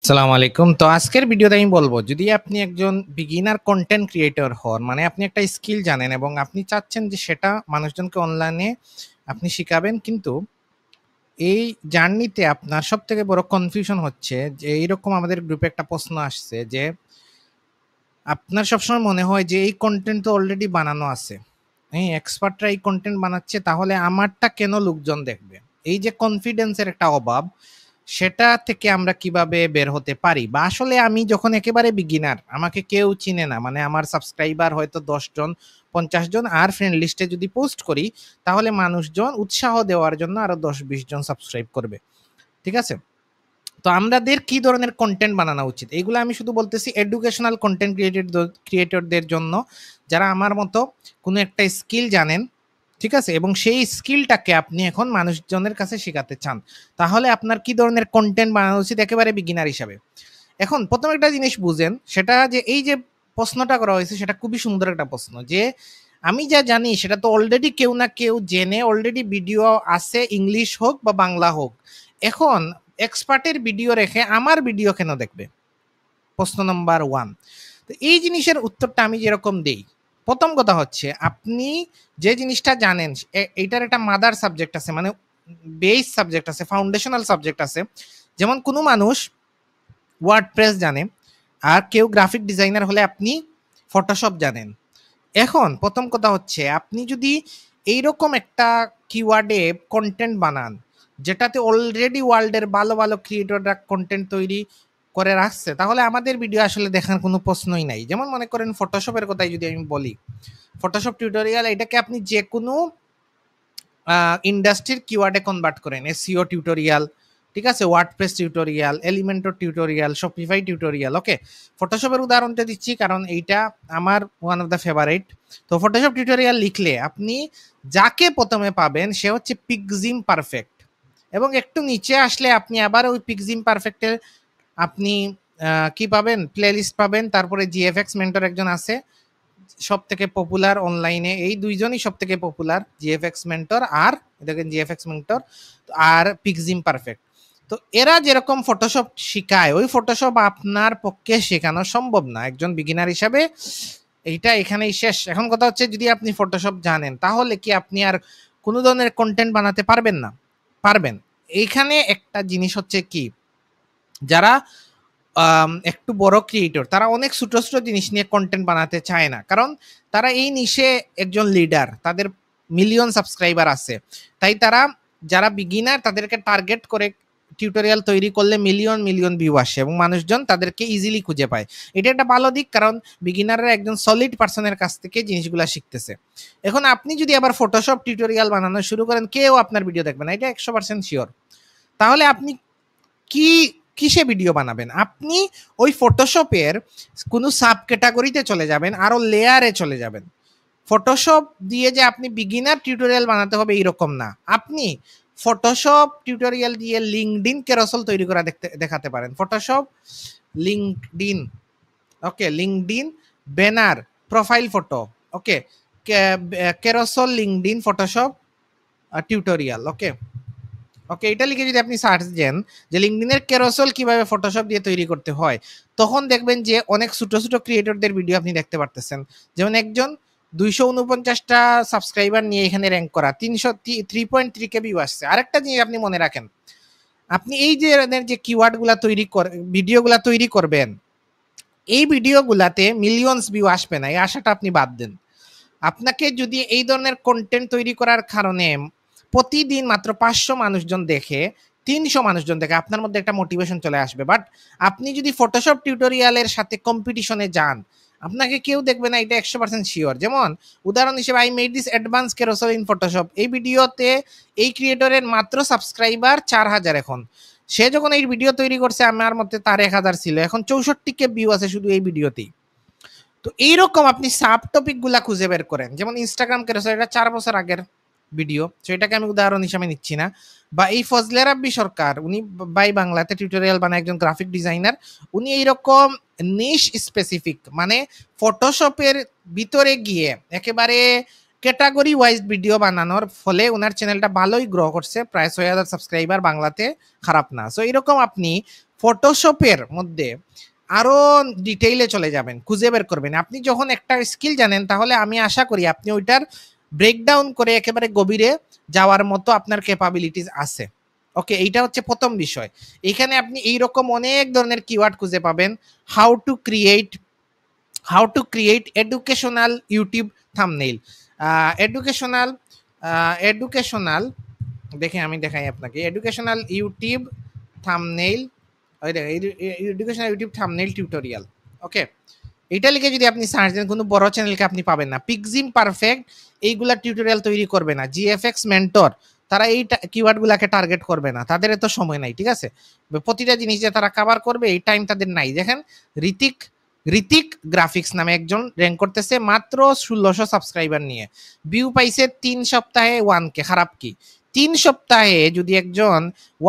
আসসালামু আলাইকুম। তো আজকের ভিডিওতে আমি বলব, যদি আপনি একজন বিগিনার কনটেন্ট ক্রিয়েটর হন, মানে আপনি একটা স্কিল জানেন এবং আপনি চাচ্ছেন যে সেটা মানুষজনকে অনলাইনে আপনি শিখাবেন, কিন্তু এই জার্নিতে আপনার সবথেকে বড় কনফিউশন হচ্ছে যে এইরকম আমাদের গ্রুপে একটা প্রশ্ন আসছে যে আপনার সবসময় মনে হয় যে এই কনটেন্ট তো অলরেডি বানানো আছে। হ্যাঁ, এক্সপার্টরা এই কনটেন্ট বানাচ্ছে, তাহলে আমারটা কেন লোকজন দেখবে? এই যে কনফিডেন্সের একটা অভাব, সেটা থেকে আমরা কিভাবে বের হতে পারি? বা আসলে আমি যখন একেবারে বিগিনার, আমাকে কেউ চিনে না, মানে আমার সাবস্ক্রাইবার হয়তো ১০ জন, ৫০ জন, আর ফ্রেন্ড লিস্টে যদি পোস্ট করি, তাহলে মানুষজন উৎসাহ দেওয়ার জন্য আরো ১০-২০ জন সাবস্ক্রাইব করবে। ঠিক আছে? তো আমাদের কি ধরনের কনটেন্ট বানানো উচিত? এগুলো আমি শুধু বলতেছি এডুকেশনাল কনটেন্ট ক্রিয়েটরদের জন্য, যারা আমার মতো কোনো একটা স্কিল জানেন, ঠিক আছে? এবং সেই স্কিলটাকে আপনি এখন মানুষজনের কাছে শেখাতে চান। তাহলে আপনার কি ধরনের কনটেন্ট বানানো উচিত একেবারে বিগিনার হিসাবে? এখন ১ম একটা জিনিস বুঝেন, সেটা যে এই যে প্রশ্নটা করা হয়েছে সেটা খুবই সুন্দর একটা প্রশ্ন, যে আমি যা জানি সেটা তো অলরেডি কেউ না কেউ জেনে অলরেডি ভিডিও আছে, ইংলিশ হোক বা বাংলা হোক। এখন এক্সপার্টের ভিডিও রেখে আমার ভিডিও কেন দেখবে? প্রশ্ন নাম্বার 1। তো এই জিনিসের উত্তরটা আমি যেরকম দেই, ১ম কথা হচ্ছে আপনি যে জিনিসটা জানেন এইটার একটা মাদার সাবজেক্ট আছে, মানে বেস সাবজেক্ট আছে, ফাউন্ডেশনাল সাবজেক্ট আছে। যেমন কোনো মানুষ ওয়ার্ডপ্রেস জানে, আর কেউ গ্রাফিক ডিজাইনার হলে আপনি ফটোশপ জানেন। এখন ১ম কথা হচ্ছে আপনি যদি এইরকম একটা কিওয়ার্ডে কনটেন্ট বানান, যেটাতে অলরেডি ওয়ার্ল্ডের ভালো, ভালো ক্রিয়েটররা কনটেন্ট তৈরি করে রাখছে, তাহলে আমাদের ভিডিও আসলে দেখার কোনো প্রশ্নই নাই। যেমন মনে করেন ফটোশপের কথাই যদি আমি বলি, ফটোশপ টিউটোরিয়াল এটাকে আপনি যেকোনো ইন্ডাস্ট্রির কিওয়ার্ডে কনভার্ট করেন। এসইও টিউটোরিয়াল, ঠিক আছে? WordPress tutorial, Elementor tutorial, Shopify tutorial, okay? ফটোশপের উদাহরণটা দিচ্ছি কারণ এইটা আমার ওয়ান অফ দ্য ফেভারিট। তো ফটোশপ টিউটোরিয়াল লিখলে আপনি যাকে ১ম এ পাবেন সে হচ্ছে পিক্সিম পারফেক্ট, এবং একটু নিচে আসলে আপনি আবার ওই পিক্সিম পারফেক্টের আপনি কি পাবেন? প্লেলিস্ট পাবেন। তারপরে জিএফএক্স মেন্টর একজন আছে, সবথেকে পপুলার অনলাইনে, এই ২ জনই সবথেকে পপুলার, জিএফএক্স মেন্টর আর দেখেন জিএফএক্স মেন্টর আর পিক্সিম পারফেক্ট। তো এরা যেরকম ফটোশপ শিখায়, ওই ফটোশপ আপনার পক্ষে শেখানো সম্ভব না একজন বিগিনার হিসাবে। এইটা এখানেই শেষ। এখন কথা হচ্ছে, যদি আপনি ফটোশপ জানেন, তাহলে কি আপনি আর কোনো ধরনের কনটেন্ট বানাতে পারবেন না? পারবেন। এইখানে একটা জিনিস হচ্ছে কি, যারা একটু বড় ক্রিয়েটর, তারা অনেক ছোট, ছোট জিনিস নিয়ে কনটেন্ট বানাতে চায় না। কারণ তারা এই নিশে একজন লিডার, তাদের মিলিয়ন সাবস্ক্রাইবার আছে। তাই তারা, যারা বিগিনার তাদেরকে টার্গেট করে টিউটোরিয়াল তৈরি করলে মিলিয়ন, মিলিয়ন ভিউ আসে এবং মানুষজন তাদেরকে ইজিলি খুঁজে পায়। এটা একটা ভালো দিক, কারণ বিগিনাররা একজন সলিড পারসনের কাছ থেকে জিনিসগুলা শিখতেছে। এখন আপনি যদি আবার ফটোশপ টিউটোরিয়াল বানানো শুরু করেন, কেউ আপনার ভিডিও দেখবে না। এটা ১০০% সিওর। তাহলে আপনি কি কিসে ভিডিও বানাবেন? আপনি ওই ফটোশপের কোনো সাব ক্যাটাগরিতে চলে যাবেন, আরো লেয়ারে চলে যাবেন। ফটোশপ দিয়ে যে আপনি বিগিনার টিউটোরিয়াল বানাতে হবে এইরকম না। আপনি ফটোশপ টিউটোরিয়াল দিয়ে লিঙ্কডইন ক্যারোসেল তৈরি করা দেখাতে পারেন। ফটোশপ, লিঙ্কডইন, ওকে? লিঙ্কডইন ব্যানার, প্রোফাইল ফটো, ওকে? ক্যারোসেল, লিঙ্কডইন, ফটোশপ টিউটোরিয়াল, ওকে? ওকে, এটা লিখে যদি আপনি সার্চ দেন যে লিঙ্কডইনের ক্যারোসেল কিভাবে ফটোশপ দিয়ে তৈরি করতে হয়, তখন দেখবেন যে অনেক ছোট ছোট ক্রিয়েটরদের ভিডিও আপনি দেখতে পারতেছেন। যেমন একজন ২৪৯টা সাবস্ক্রাইবার নিয়ে এখানে র্যাঙ্ক করা, 3.3 কে ভিউ আসছে। আরেকটা জিনিস আপনি মনে রাখেন, আপনি এই যে কিওয়ার্ডগুলা ভিডিওগুলা তৈরি করবেন, এই ভিডিওগুলাতে মিলিয়নস ভিউ আসবে না, এই আশাটা আপনি বাদ দেন। আপনাকে যদি এই ধরনের কন্টেন্ট তৈরি করার কারণে প্রতিদিন মাত্র ৫০০ মানুষজন দেখে, ৩০০ মানুষজন দেখে, আপনার মধ্যে একটা মোটিভেশন চলে আসবে। বাট আপনি যদি ফটোশপ টিউটোরিয়ালের সাথে কম্পিটিশনে যান, আপনাকে কেউ দেখবে না, এটা ১০০% শিওর। যেমন উদাহরণ হিসেবে, I made this advance carousel in Photoshop, এই ভিডিওতে এই ক্রিয়েটরের মাত্র সাবস্ক্রাইবার ৪,০০০ এখন। সে যখন এই ভিডিও তৈরি করছে, আমার মতে তার ১,০০০ ছিল, এখন ৬৪ কে ভিউ আছে শুধু এই ভিডিওতেই। তো এইরকম আপনি সাব টপিক গুলা খুঁজে বের করেন। যেমন ইনস্টাগ্রাম ক্যারোসেল, এটা ৪ বছর আগের ভিডিও, তো এটাকে আমি উদাহরণ হিসাবে নিচ্ছি না। বা এই ফজলে রাব্বি সরকার, উনি বাই বাংলাতে টিউটোরিয়াল বানায়, একজন গ্রাফিক ডিজাইনার। উনি এইরকম নিশ স্পেসিফিক, মানে ফটোশপের ভিতরে গিয়ে একেবারে ক্যাটাগরি ওয়াইজ ভিডিও বানানোর ফলে ওনার চ্যানেলটা ভালোই গ্রো করছে, প্রায় ৬,০০০ সাবস্ক্রাইবার বাংলাতে, খারাপ না। সো এরকম আপনি ফটোশপের মধ্যে আরো ডিটেইলে চলে যাবেন, খুঁজে বের করবেন। আপনি যখন একটা স্কিল জানেন তাহলে আমি আশা করি আপনি ওইটার ব্রেকডাউন করে একেবারে গভীরে যাওয়ার মতো আপনার ক্যাপাবিলিটিস আছে। ওকে, এইটা হচ্ছে প্রথম বিষয়। এখানে আপনি এইরকম অনেক ধরনের কিওয়ার্ড খুঁজে পাবেন। How to create educational YouTube thumbnail. Educational educational দেখে আমি দেখাই আপনাকে, educational YouTube thumbnail, educational YouTube thumbnail tutorial. Okay, এটা লিখে যদি আপনি সার্চ দেন কোনো বড় চ্যানেলকে আপনি পাবেন না। পিক্সিম পারফেক্ট এইগুলা টিউটোরিয়াল তৈরি করবে না। জিএফএক্স মেন্টর তারা এই কিওয়ার্ডগুলোকে টার্গেট করবে না, তাদের এত সময় নাই, ঠিক আছে? প্রতিটা জিনিস যে তারা কভার করবে এই টাইম তাদের নাই। দেখেন ঋতিক ঋতিক গ্রাফিক্স নামে একজন র্যাঙ্ক করতেছে মাত্র 1600 সাবস্ক্রাইবার নিয়ে, ভিউ পাইছে 3 সপ্তাহে 1K। খারাপ কি? 3 সপ্তাহে যদি একজন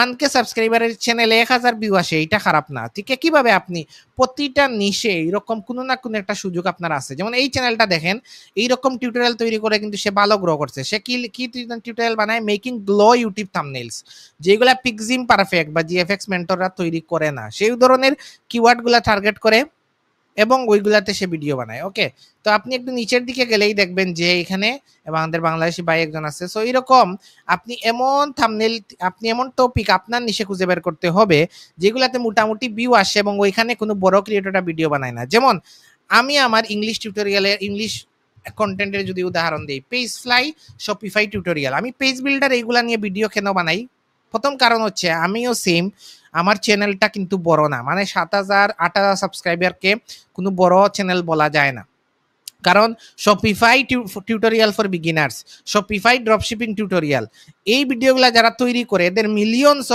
1K সাবস্ক্রাইবারের চ্যানেলে 1000 ভিউ আসে, এটা খারাপ না। ঠিক আছে, কিভাবে আপনি প্রতিটা নিশে এরকম কোনো না কোনো একটা সুযোগ আপনার আছে। যেমন এই চ্যানেলটা দেখেন, এইরকম টিউটোরিয়াল তৈরি করে কিন্তু সে ভালো গ্রো করছে। সে কি কি টিউটোরিয়াল বানায়? মেকিং গ্লো ইউটিউব থাম্বনেইলস, যেগুলা পিক্সিম পারফেক্ট বা জিএফএক্স মেন্টররা তৈরি করে না। সেই ধরনের কিওয়ার্ডগুলা টার্গেট করে এবং ওইগুলাতে সে ভিডিও বানায়। ওকে, তো আপনি একটু নিচের দিকে গেলেই দেখবেন যে এখানে আমাদের বাংলাদেশি ভাই একজন আছে। সো এরকম আপনি এমন থাম্বনেল, আপনি এমন টপিক আপনার নিশে খুঁজে বের করতে হবে যেগুলাতে মোটামুটি ভিউ আসে এবং ওইখানে কোনো বড় ক্রিয়েটররা ভিডিও বানায় না। যেমন আমি আমার ইংলিশ টিউটোরিয়ালের ইংলিশ কন্টেন্টের যদি উদাহরণ দিই, পেজ ফ্লাই, শপিফাই টিউটোরিয়াল। আমি পেজ বিল্ডার এইগুলা নিয়ে ভিডিও কেন বানাই? প্রথম কারণ হচ্ছে আমিও সেম, আমার চ্যানেলটা কিন্তু বড় না, মানে 7000-8000 সাবস্ক্রাইবারকে কোনো বড় চ্যানেল বলা যায় না। কারণ Shopify tutorial for beginners, Shopify dropshipping tutorial, এই ভিডিওগুলো যারা তৈরি করে এদের মিলিয়নস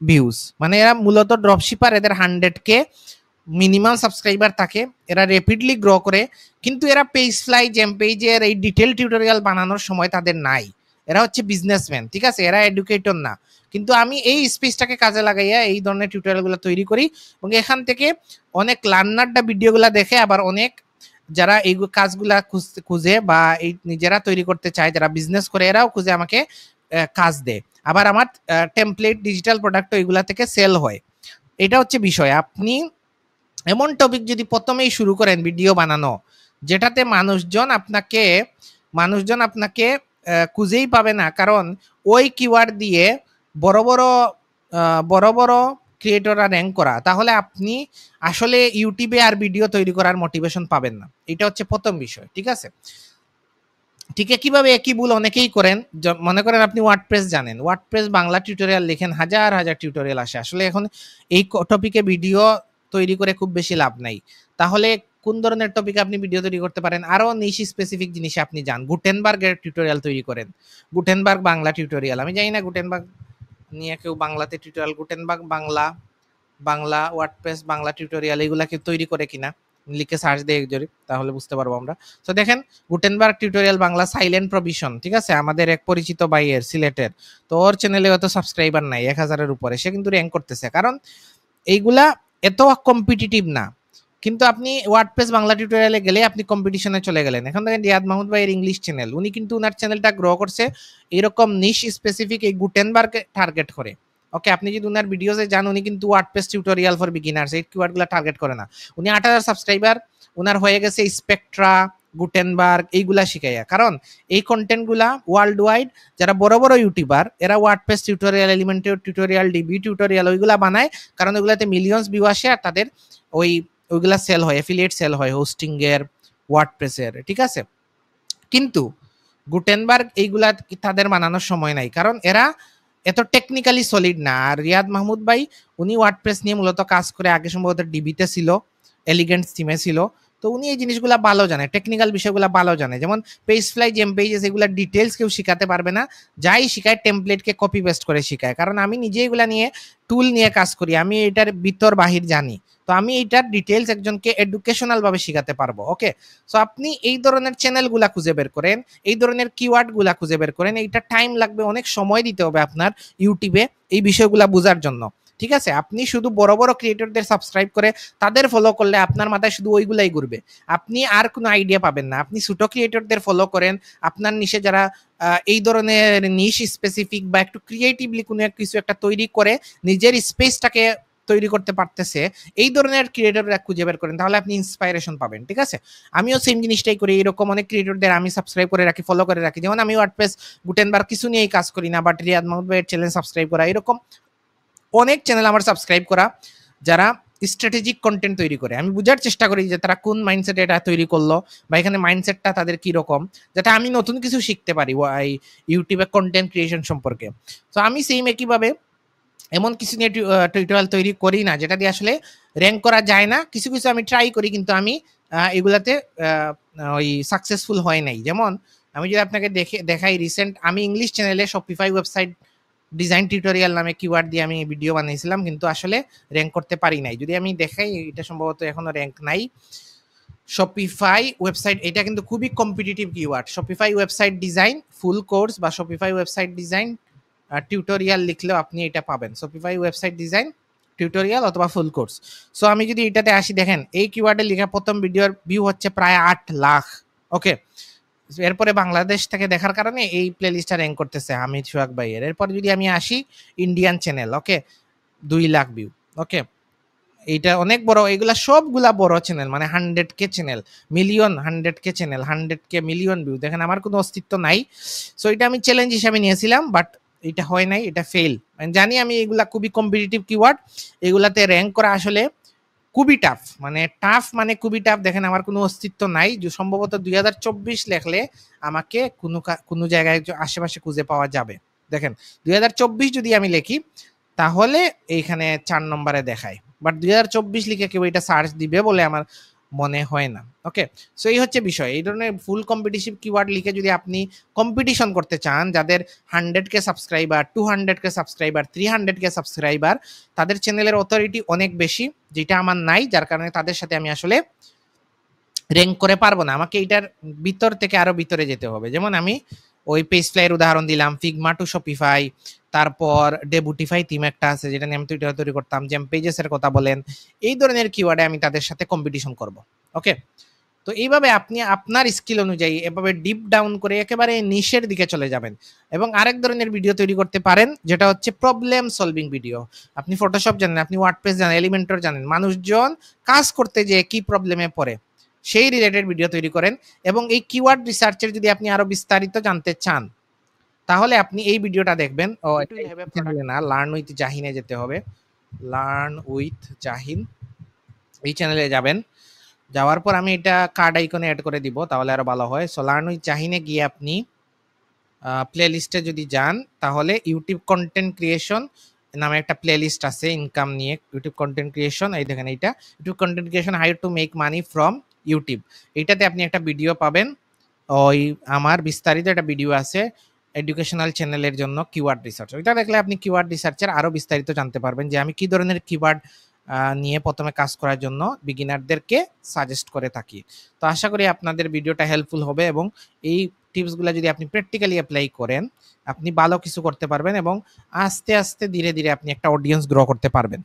ভিউজ, মানে এরা মূলত ড্রপশিপার, এদের 100K মিনিমাম সাবস্ক্রাইবার থাকে, এরা র্যাপিডলি গ্রো করে। কিন্তু এরা পেজ ফ্লাই, জেম পেজের এই ডিটেল টিউটোরিয়াল বানানোর সময় তাদের নাই। এরা হচ্ছে বিজনেসম্যান, ঠিক আছে, এরা এডুকেটর না। কিন্তু আমি এই স্পেসটাকে কাজে লাগাইয়া এই ধরনের টিউটোরিয়ালগুলো তৈরি করি এবং এখান থেকে অনেক লার্নাররা ভিডিওগুলো দেখে, আবার অনেক যারা এই কাজগুলা খুঁজে বা এই নিজেরা তৈরি করতে চায়, যারা বিজনেস করে, এরাও খুঁজে আমাকে কাজ দেয়। আবার আমার টেমপ্লেট, ডিজিটাল প্রোডাক্ট এগুলা থেকে সেল হয়। এটা হচ্ছে বিষয়। আপনি এমন টপিক যদি প্রথমেই শুরু করেন ভিডিও বানানো, যেটাতে মানুষজন আপনাকে খুঁজেই পাবে না, কারণ ওই কিওয়ার্ড দিয়ে বড় বড় ক্রিয়েটররা র্যাঙ্ক করা, তাহলে আপনি আসলে ইউটিউবে আর ভিডিও তৈরি করার মোটিভেশন পাবেন না। এটা হচ্ছে প্রথম বিষয়, ঠিক আছে? ঠিক আছে, কিভাবে একই ভুল অনেকেই করেন। মনে করেন আপনি ওয়ার্ডপ্রেস জানেন, ওয়ার্ডপ্রেস বাংলা টিউটোরিয়াল লেখেন, হাজার হাজার টিউটোরিয়াল আসে। আসলে এখন এই টপিকে ভিডিও তৈরি করে খুব বেশি লাভ নাই। তাহলে কোন ধরনের টপিকে আপনি ভিডিও তৈরি করতে পারেন? আরো নিশ স্পেসিফিক জিনিসে আপনি যান, গুটেনবার্গের টিউটোরিয়াল তৈরি করেন। গুটেনবার্গ বাংলা টিউটোরিয়াল, আমি জানি না গুটেনবার্গ নিয়ে কেউ বাংলাতে tutorial, Gutenberg Bangla WordPress Bangla tutorial এগুলা কেউ তৈরি করে কিনা লিখে সার্চ দিয়ে জরি, তাহলে বুঝতে পারবো আমরা। তো দেখেন Gutenberg tutorial Bangla, silent provision, ঠিক আছে, আমাদের এক পরিচিত ভাইয়ের, সিলেটের। তো ওর চ্যানেলে অত সাবস্ক্রাইবার নাই, 1000-এর উপরে, সে কিন্তু র্যাঙ্ক করতেছে, কারণ এইগুলা এত কম্পিটিটিভ না। কিন্তু আপনি ওয়ার্ডপ্রেস বাংলা টিউটোরিয়ালে গেলে আপনি কম্পিটিশনে চলে গেলেন। এখন দেখেন রিয়াদ মাহমুদ ভাইয়ের ইংলিশ চ্যানেল, উনি কিন্তু ওনার চ্যানেলটা গ্রো করছে এরকম নিশ স্পেসিফিক এই গুটেনবার্গ টার্গেট করে। ওকে, আপনি যদি উনার ভিডিওসে যান, উনি কিন্তু ওয়ার্ডপ্রেস টিউটোরিয়াল ফর বিগিনার্স এই কিওয়ার্ডগুলো টার্গেট করে না। উনি 8000 সাবস্ক্রাইবার, উনার হয়ে গেছে স্পেকট্রা, গুটেনবার্গ এইগুলা শিখাইয়া। কারণ এই কন্টেন্টগুলা ওয়ার্ল্ড ওয়াইড যারা বড় বড় ইউটিউবার, এরা WordPress tutorial, Elementor tutorial, DB tutorial ওইগুলা বানায়, কারণ ওইগুলাতে মিলিয়নস ভিউ আসে আর তাদের ওইগুলা সেল হয়, অ্যাফিলিয়েট সেল হয় হোস্টিং এর, ওয়ার্ডপ্রেসের, ঠিক আছে? কিন্তু গুটেনবার্গ এইগুলা তাদের বানানোর সময় নাই, কারণ এরা এত টেকনিক্যালি সলিড না। আর রিয়াদ মাহমুদ ভাই উনি ওয়ার্ডপ্রেস নিয়ে মূলত কাজ করে, আগে সম্ভবত ডিবিতে ছিল, এলিগেন্ট থিমে ছিল। তো উনি এই জিনিসগুলো ভালো জানে, টেকনিক্যাল বিষয়গুলো ভালো জানে। যেমন পেজ ফ্লাই, জেম পেজেস, এগুলা ডিটেলস কেউ শিখাতে পারবে না। যাই শিখায় টেমপ্লেটকে কপি পেস্ট করে শিখায়, কারণ আমি নিজে এগুলা নিয়ে টুল নিয়ে কাজ করি, আমি এটার ভিতর বাহির জানি। তো আমি এইটার ডিটেলস একজনকে এডুকেশনাল ভাবে শিখাতে পারবো। ওকে, সো আপনি এই ধরনের চ্যানেলগুলা খুঁজে বের করেন, এই ধরনের কিওয়ার্ডগুলা খুঁজে বের করেন। এইটা টাইম লাগবে, অনেক সময় দিতে হবে আপনার ইউটিউবে এই বিষয়গুলা বোঝার জন্য। ঠিক আছে? আপনি শুধু বড়, বড় ক্রিয়েটরদের সাবস্ক্রাইব করে তাদের ফলো করলে আপনার মাথায় শুধু ওইগুলাই ঘুরবে। আপনি আর কোনো আইডিয়া পাবেন না। আপনি ছোট ক্রিয়েটরদের ফলো করেন, আপনার নিশে যারা এই ধরনের নিশ স্পেসিফিক বা একটু ক্রিয়েটিভলি কোনো কিছু একটা তৈরি করে নিজের স্পেসটাকে তৈরি করতে পারতেছে, এই ধরনের ক্রিয়েটররা খুঁজে বের করেন, তাহলে আপনি ইন্সপাইরেশন পাবেন। ঠিক আছে? আমিও সেম জিনিসটাই করি। এরকম অনেক ক্রিয়েটরদের আমি সাবস্ক্রাইব করে রাখি, ফলো করে রাখি। যেমন আমি ওয়ার্ডপ্রেস, গুটেনবার্গ কিছু নিয়েই কাজ করি না, বাট রিয়াদ মাহমুদ ভাইয়ের চ্যানেল সাবস্ক্রাইব করা, এরকম অনেক চ্যানেল আমার সাবস্ক্রাইব করা যারা স্ট্র্যাটেজিক কন্টেন্ট তৈরি করে। আমি বুঝার চেষ্টা করি যে তারা কোন মাইন্ডসেটে এটা তৈরি করলো বা এখানে মাইন্ডসেটটা তাদের কি রকম, যাতে আমি নতুন কিছু শিখতে পারি এই ইউটিউবে কন্টেন্ট ক্রিয়েশন সম্পর্কে। তো আমি সেম একইভাবে এমন কিছু নিয়ে টিউটোরিয়াল তৈরি করি না যেটা দিয়ে আসলে র্যাঙ্ক করা যায় না। কিছু কিছু আমি ট্রাই করি, কিন্তু আমি এগুলাতে ওই সাকসেসফুল হয় নাই। যেমন আমি যদি আপনাকে দেখাই, রিসেন্ট আমি ইংলিশ চ্যানেলে শপিফাই ওয়েবসাইট ডিজাইন টিউটোরিয়াল নামে কিওয়ার্ড দিয়ে আমি ভিডিও বানিয়েছিলাম, কিন্তু আসলে র্যাঙ্ক করতে পারি নাই। যদি আমি দেখাই, এটা সম্ভবত এখনো র্যাঙ্ক নাই। শপিফাই ওয়েবসাইট, এটা কিন্তু খুবই competitive keyword. Shopify website design full course বা শপিফাই ওয়েবসাইট ডিজাইন টিউটোরিয়াল লিখলেও আপনি এটা পাবেন, শপিফাই ওয়েবসাইট ডিজাইন টিউটোরিয়াল অথবা ফুল কোর্স। সো আমি যদি এটাতে আসি, দেখেন এই কিওয়ার্ডে লেখা প্রথম ভিডিওর ভিউ হচ্ছে প্রায় 8 লাখ। ওকে, এরপরে বাংলাদেশ থেকে দেখার কারণে এই প্লেলিস্টটা র্যাঙ্ক করতেছে হামিদ সোহাগ ভাইয়ের। এরপরে যদি আমি আসি ইন্ডিয়ান চ্যানেল, ওকে 2 লাখ ভিউ। ওকে, এইটা অনেক বড়, এগুলা সবগুলা বড় চ্যানেল, মানে 100K channel, million 100K channel, 100K million view. দেখেন আমার কোনো অস্তিত্ব নাই। সো এটা আমি চ্যালেঞ্জ হিসাবে নিয়েছিলাম, বাট এটা হয় নাই, এটা ফেল। জানি আমি এগুলা খুবই কম্পিটিটিভ কিওয়ার্ড, এগুলাতে র্যাঙ্ক করা আসলে খুবই টাফ, মানে টাফ মানে খুবই টাফ। দেখেন আমার কোনো অস্তিত্ব নাই, যে সম্ভবত 2024 লেখলে আমাকে কোনো জায়গায় আশেপাশে খুঁজে পাওয়া যাবে। দেখেন 2024 যদি আমি লিখি তাহলে এইখানে 4 নম্বরে দেখায়, বাট 2024 লিখে কেউ এটা সার্চ দিবে বলে আমার মনে হয় না। ওকে, সো এই হচ্ছে বিষয়। এই ধরনের ফুল কম্পিটিটিভ কিওয়ার্ড লিখে যদি আপনি কম্পিটিশন করতে চান, যাদের 100K subscriber, 200K subscriber, 300K subscriber, তাদের চ্যানেলের অথরিটি অনেক বেশি, যেটা আমার নাই, যার কারণে তাদের সাথে আমি আসলে র্যাঙ্ক করে পারবো না। আমাকে এটার ভিতর থেকে আরো ভিতরে যেতে হবে। যেমন আমি ওই পেজ ফ্লাইয়ের উদাহরণ দিলাম, ফিগমা টু শপিফাই, তারপর ডেবুটিফাই থিম একটা আছে যেটা নিয়ে আমি তৈরি করতাম, জেম পেজেসের কথা বলেন, এই ধরনের কিওয়ার্ডে আমি তাদের সাথে কম্পিটিশন করব। ওকে, তো এইভাবে আপনি আপনার স্কিল অনুযায়ী এভাবে ডিপ ডাউন করে একেবারে নিশের দিকে চলে যাবেন। এবং আরেক ধরনের ভিডিও তৈরি করতে পারেন, যেটা হচ্ছে প্রবলেম সলভিং ভিডিও। আপনি ফটোশপ জানেন, আপনি ওয়ার্ডপ্রেস জানেন, এলিমেন্টর জানেন, মানুষজন কাজ করতে যেয়ে কি প্রবলেমে পড়ে সেই রিলেটেড ভিডিও তৈরি করেন। এবং এই কিওয়ার্ড রিসার্চের যদি আপনি আরো বিস্তারিত জানতে চান, তাহলে আপনি এই ভিডিওটা দেখবেন। ও চ্যানেলে না, লার্ন উইথ জাহিনে যেতে হবে। লার্ন উইথ জাহিন, এই চ্যানেলে যাবেন। যাওয়ার পর আমি এটা কার্ড আইকনে অ্যাড করে দিব, তাহলে আরো ভালো হয়। সো লার্ন উইথ জাহিনে গিয়ে আপনি প্লে লিস্টে যদি যান, তাহলে ইউটিউব কন্টেন্ট ক্রিয়েশন নামে একটা প্লে লিস্ট আছে ইনকাম নিয়ে। ইউটিউব কন্টেন্ট ক্রিয়েশন, এই দেখেন এইটা YouTube content creation how to make money from YouTube. এইটাতে আপনি একটা ভিডিও পাবেন, ওই আমার বিস্তারিত একটা ভিডিও আছে এডুকেশনাল চ্যানেলের জন্য কিওয়ার্ড রিসার্চ। ওইটা দেখলে আপনি কিওয়ার্ড রিসার্চের আরো বিস্তারিত জানতে পারবেন, যে আমি কি ধরনের কিওয়ার্ড নিয়ে প্রথমে কাজ করার জন্য বিগিনারদেরকে সাজেস্ট করে থাকি। তো আশা করি আপনাদের ভিডিওটা হেল্পফুল হবে, এবং এই টিপসগুলো যদি আপনি প্র্যাকটিক্যালি অ্যাপ্লাই করেন, আপনি ভালো কিছু করতে পারবেন এবং আস্তে আস্তে ধীরে ধীরে আপনি একটা অডিয়েন্স গ্রো করতে পারবেন।